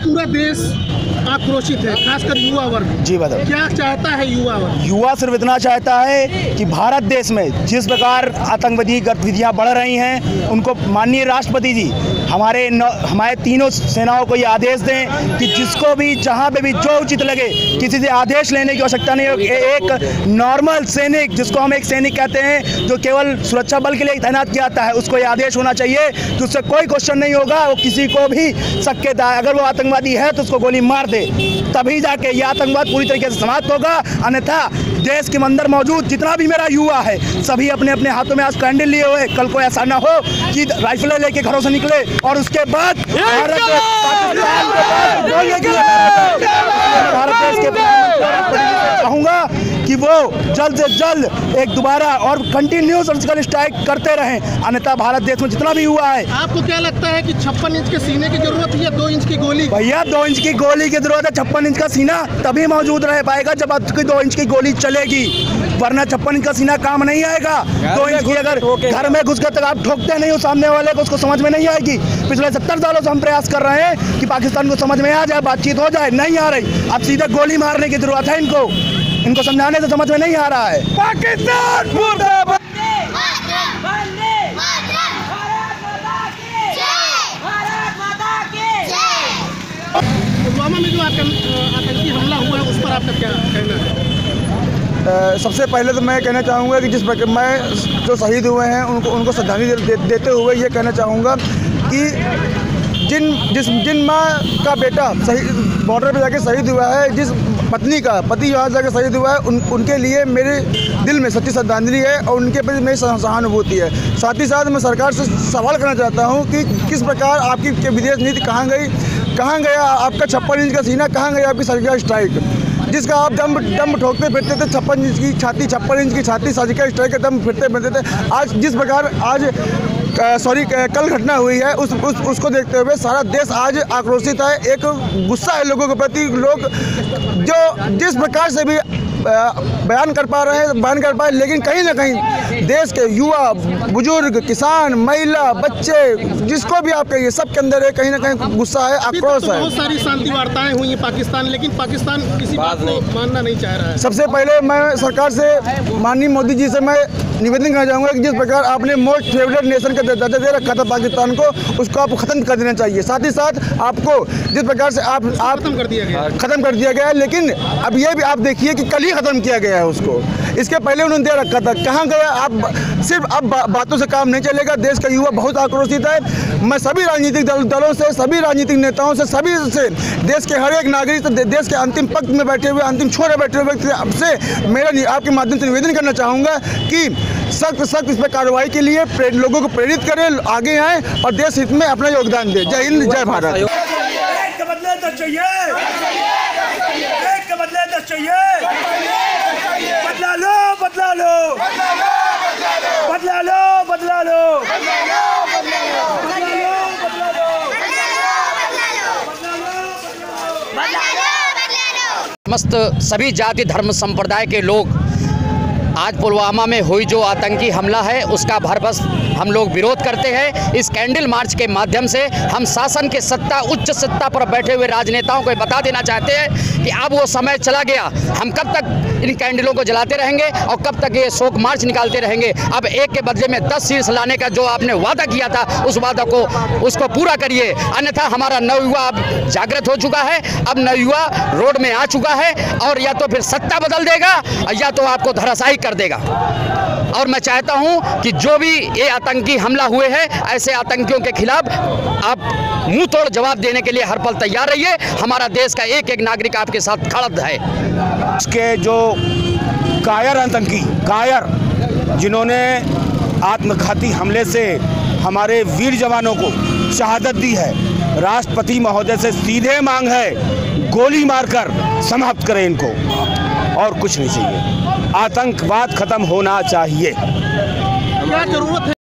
पूरा देश आक्रोशित है, खासकर युवा वर्ग। जी बताओ, क्या चाहता है युवा वर्ग? युवा सिर्फ इतना चाहता है कि भारत देश में जिस प्रकार आतंकवादी गतिविधियां बढ़ रही हैं, उनको माननीय राष्ट्रपति जी हमारे तीनों सेनाओं को ये आदेश दें कि जिसको भी जहां पे भी जो उचित लगे, किसी से आदेश लेने की आवश्यकता नहीं है। एक नॉर्मल सैनिक, जिसको हम एक सैनिक कहते हैं, जो केवल सुरक्षा बल के लिए तैनात किया जाता है, उसको ये आदेश होना चाहिए कि उससे कोई क्वेश्चन नहीं होगा। वो किसी को भी शक अगर वो आतंकवादी है तो उसको गोली मार दे, तभी जाके ये आतंकवाद पूरी तरीके से समाप्त होगा। अन्यथा देश के अंदर मौजूद जितना भी मेरा युवा है, सभी अपने अपने हाथों में आज कैंडल लिए हुए, कल को ऐसा ना हो कि राइफलें लेके घरों से निकले और उसके बाद भारत देश के कहूँगा कि वो जल्द से जल्द एक दोबारा और कंटिन्यू सर्जिकल स्ट्राइक करते रहें। अन्यथा भारत देश में जितना भी हुआ है। आपको क्या लगता है कि 56 इंच के सीने की जरूरत है या 2 इंच की गोली? भैया 2 इंच की गोली की जरूरत है। 56 इंच का सीना तभी मौजूद रह पाएगा जब आपकी 2 इंच की गोली चलेगी, वरना 56 इंच का सीना काम नहीं आएगा। 2 इंच की अगर घर में घुस कर तक आप ठोकते नहीं हो सामने वाले को, उसको समझ में नहीं आएगी। पिछले 70 सालों से हम प्रयास कर रहे हैं कि पाकिस्तान को समझ में आ जाए, बातचीत हो जाए, नहीं आ रही। अब सीधे गोली मारने की जरूरत है इनको समझाने से समझ में नहीं आ रहा है। पाकिस्तान मुर्दाबाद। पुलवामा में जो आतंकी हमला हुआ है, उस पर आपका क्या कहना है? सबसे पहले तो मैं कहना चाहूँगा कि जिस प्रकार मैं जो शहीद हुए हैं उनको श्रद्धांजलि देते हुए ये कहना चाहूँगा कि जिन माँ का बेटा बॉर्डर पे जाके शहीद हुआ है, जिस पत्नी का पति यहाँ जाकर शहीद हुआ है, उनके लिए मेरे दिल में सच्ची श्रद्धांजलि है और उनके प्रति मेरी सहानुभूति है। साथ ही साथ मैं सरकार से सवाल करना चाहता हूँ कि किस प्रकार आपकी विदेश नीति कहाँ गया आपका 56 इंच का सीना, कहाँ गया आपकी सर्जिकल स्ट्राइक, जिसका आप दम ठोकते फिरते थे। 56 इंच की छाती सर्जिकल स्ट्राइक का दम फिरते थे। आज जिस प्रकार कल घटना हुई है, उसको देखते हुए सारा देश आज आक्रोशित है। एक गुस्सा है लोगों के प्रति। लोग जो जिस प्रकार से भी बयान कर पाए, लेकिन कहीं ना कहीं देश के युवा, बुजुर्ग, किसान, महिला, बच्चे, जिसको भी आप कहिए, सबके अंदर है कहीं ना कहीं गुस्सा है, आक्रोश है। बहुत सारी शांति वार्ताएं हुई हैं पाकिस्तान, लेकिन पाकिस्तान किसी बात को मानना नहीं चाह रहा है। सबसे पहले मैं सरकार से, माननीय मोदी जी से मैं निवेदन करना चाहूँगा कि जिस प्रकार आपने मोस्ट फेवरेट नेशन का दर्जा दे रखा था पाकिस्तान को, उसको आपको ख़त्म कर देना चाहिए। साथ ही साथ आपको जिस प्रकार से आप ख़त्म कर दिया गया है, लेकिन अब ये भी आप देखिए कि कल ही ख़त्म किया गया है उसको। इसके पहले उन्होंने दे रखा था, कहाँ गया? आप सिर्फ अब बातों से काम नहीं चलेगा। देश का युवा बहुत आक्रोशित है। मैं सभी राजनीतिक दलों से, सभी राजनीतिक नेताओं से, सभी से, देश के हर एक नागरिक से, देश के अंतिम पंक्ति में बैठे हुए, अंतिम छोर बैठे हुए व्यक्ति से मेरा आपके माध्यम से निवेदन करना चाहूँगा कि सख्त इस पर कार्रवाई के लिए लोगों को प्रेरित करें, आगे आएँ और देश हित में अपना योगदान दें। जय हिंद, जय भारत। बदला लो। समस्त सभी जाति धर्म संप्रदाय के लोग आज पुलवामा में हुई जो आतंकी हमला है उसका भरपूर हम लोग विरोध करते हैं। इस कैंडल मार्च के माध्यम से हम शासन के उच्च सत्ता पर बैठे हुए राजनेताओं को बता देना चाहते हैं कि अब वो समय चला गया। हम कब तक इन कैंडलों को जलाते रहेंगे और कब तक ये शोक मार्च निकालते रहेंगे? अब एक के बदले में 10 शीर्ष लाने का जो आपने वादा किया था, उस वादा को उसको पूरा करिए, अन्यथा हमारा नवयुवा अब जागृत हो चुका है। अब नवयुवा रोड में आ चुका है और या तो फिर सत्ता बदल देगा या तो आपको धराशायी कर देगा। और मैं चाहता हूं कि जो भी ये आतंकी हमला हुए हैं, ऐसे आतंकियों के खिलाफ आप मुंह तोड़ जवाब देने के लिए हर पल तैयार रहिए। हमारा देश का एक एक नागरिक आपके साथ खड़ा है। उसके जो कायर आतंकी जिन्होंने आत्मघाती हमले से हमारे वीर जवानों को शहादत दी है, राष्ट्रपति महोदय से सीधे मांग है, गोली मारकर समाप्त करें इनको, और कुछ नहीं चाहिए। आतंकवाद खत्म होना चाहिए। क्या जरूरत है?